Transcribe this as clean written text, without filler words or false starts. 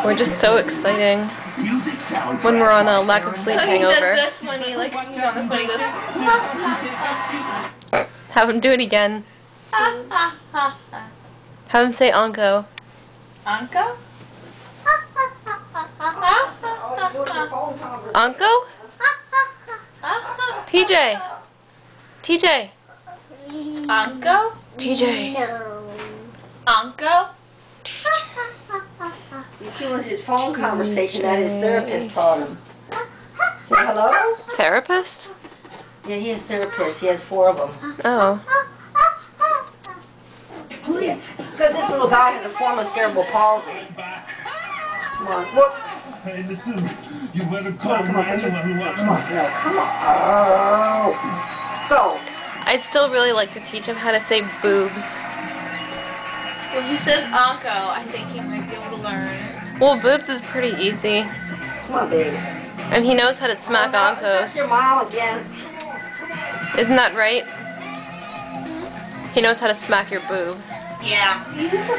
We're just so exciting when we're on a lack of sleep hangover. He does this when he he's on the phone. He goes. Have him do it again. Have him say Anko. Anko? Anko? TJ. TJ. Anko? TJ. No. Anko? He's doing his phone conversation that his therapist taught him. Say hello? Therapist? Yeah, he has therapists. He has 4 of them. Oh. Please. Because this little guy has a form of cerebral palsy. Come on. Whoop. Hey, listen, you better call Come on. 911. Come on. No, come on. Oh. Go. I'd still really like to teach him how to say boobs. When he says Anko, I think he might be able to learn. Well, boobs is pretty easy. Come on, baby. And he knows how to smack That's your Ankos. mom again. Isn't that right? He knows how to smack your boob. Yeah. He's a